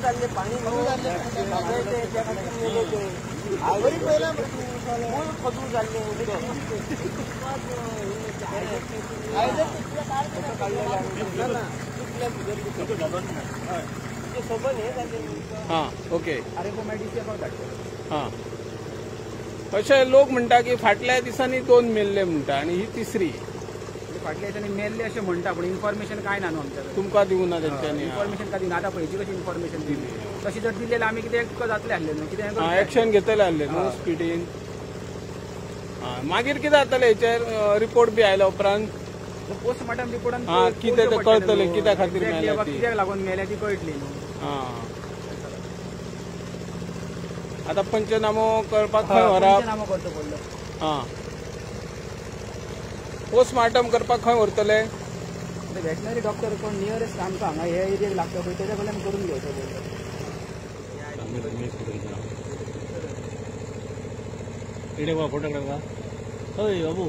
चालले पाणी खदू चालले हाँ ओके हाँ अशे लोक म्हणटा की फाटल्या दिसांनी 2 मेल्ले म्हणटा आणि ही तिसरी फाटल्या दिसांनी मेल्ले अशें म्हणटा पण इन्फॉर्मेशन काय ना न्हू आमच्याकडे तुमकां दिवना तेंच्यांनी इन्फॉर्मेशन काय दिना आतां पळयची कशी इन्फॉर्मेशन दिली तशी जर दिलेली आमी कितें जातले आहले न्हू कितें एक्शन घेतले आहले न्हू स्पिडीन मागीर कितें जातलें हेचेर रिपोर्ट बी आयल्या उपरांत पोस्टमॉर्टम रिपोर्टान कितें तें कळटलें कित्या खातीर मेल्या ती कित्याक लागून मेल्या ती कळटली न्हू आता पंचनामो करपाक खंय व्हरप पंचनामो करचो पडलो पोस्टमॉर्टम करपाक खंय व्हरतले वेटनरी डॉक्टर कोण नियरेस्ट आमकां हांगा हे एरियाक लागता पळय तेजे कडल्यान करून घेवचो पडलो हय बाबू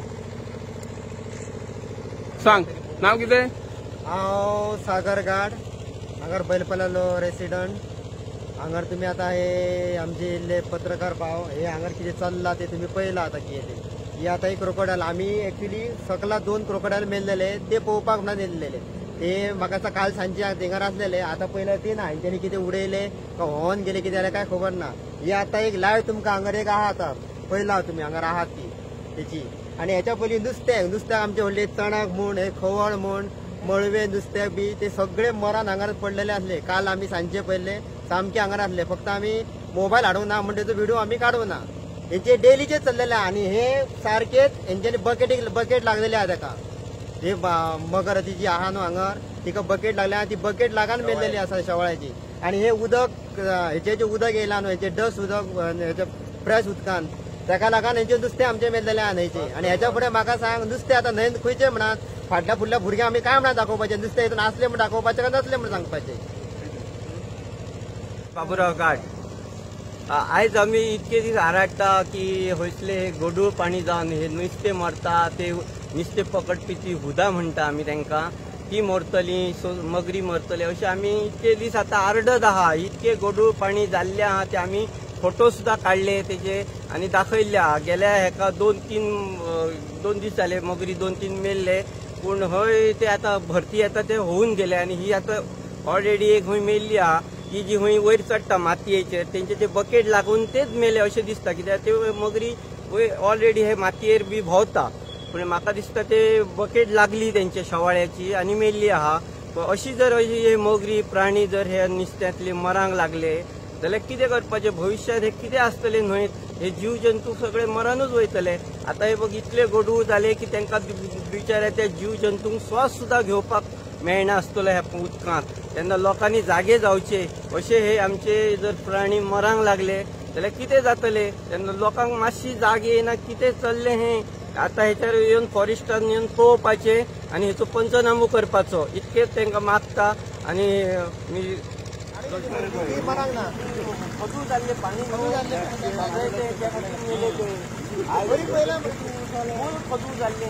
सांग नाव कितें हांव सागर गाड हांगार बैलपल्लो रेसिडेंट हांगार तुम्ही आता हे आमचे इल्ले पत्रकार भाव हे हांगार कितें चल्लां ते तुम्ही पळयलां आतां कितें ही आतां एक क्रोकोडायल आमी एक्चुली सकला 2 क्रोकोडायल मेल्लेले ते पळोवपाक म्हणून येल्लेले ते म्हाका काल सांजे थिंगार आसलेले आतां पयले ते ना तेणी कितें उडयले काय व्होन गेले कितें जाल्यार काय खबर ना ही आतां एक लायव्ह तुमकां हांगार एक आहा आतां पळयलां तुमी हांगार आहात ती तेची आनी हेच्या पयलीं नुस्त्याक आमचे व्हडले चणाक म्हूण हे खवळ म्हूण मळवे नुस्त्याक बी ते सगळे मरान हांगार पडलेले आसले काल आमी सांजे पयले सामके हांगार आसले फक्त आमी मोबायल हाडूंक ना म्हणजे तो व्हिडिओ आमी काडूंक ना हेचे डेलीचे चल्लेले आनी हे सारकेच हेंच्यांनी बकेट लागलेले आहा ताका हे मगर ती जी आहा न्हू हांगार तिका बकेट लागल्या ती बकेट लागान मेल्लेली आसा शेवाळ्याची आनी हे उदक हेचे जे उदक येयला न्हू हेचे डस्ट उदक हेचे फ्रेश उदकान ताका लागून हेंचे नुस्तें आमचे मेल्लेले आहा न्हंयचे आनी हेच्या फुडें म्हाका सांग नुस्तें आतां न्हंयेंत खंयचें म्हणत फाटल्या फुडल्या भुरग्यांक आमी काय म्हणून दाखोवपाचें नुस्तें हितून आसलें म्हूण दाखोवपाचें काय नसलें म्हूण सांगपाचें बाबूराव घाट आयज आमी इतके दीस आराडटा की हयसले गडूळ पाणी जावन हे नुस्तें मरता ते नुस्तें पकडपी ती हुदा म्हणटा आमी तांकां ती मरतली मगरी मरतले अशें आमी इतके दीस आतां आरडत आहा इतके गडूळ पाणी जाल्ले आहा ते आमी फोटो सुद्धा काढले तेजे आणि दाखयले आहा गेल्या हेका 2 दीस जाले मगरी 2-3 मेल्ले पूण हय ते आतां भरती येता ते होऊन गेले आणि ही आतां ऑलरेडी एक हय मेल्ली आहा ही जी हय वयर चडटा मातयेचेर तेंचे ते बकेट लागून तेच मेले अशें दिसता कित्याक ते मगरी ऑलरेडी हे मातयेर बी भोंवता पूण म्हाका दिसता ते बकेट लागली तेंच्या शेवाळ्याची आनी मेल्ली आहा अशी जर हे मगरी प्राणी जर हे नुस्त्यांतले मरांक लागले जाल्यार कितें करपाचें भविश्यांत हे कितें आसतलें न्हंयत हे जीव जंतू सगळे मरानूच वयतले आतां हे बघ इतले गडूळ जाले की तांकां बिचाऱ्या त्या जीव जंतूंक श्वास सुद्धा घेवपाक मेळना आसतलो ह्या उदकांत तेन्ना लोकांनी जागे जावचे अशे हे आमचे जर प्राणी मरांक लागले जाल्यार कितें जातलें तेन्ना लोकांक मातशी जाग येना कितें चल्लें हें आतां हेचेर येवन फॉरेस्टान येवन पळोवपाचें आनी हेचो पंचनामो करपाचो इतकेंच तांकां मागता आनी खदू जाल्ले पाणी खदू जाल्ले खदू जाल्ले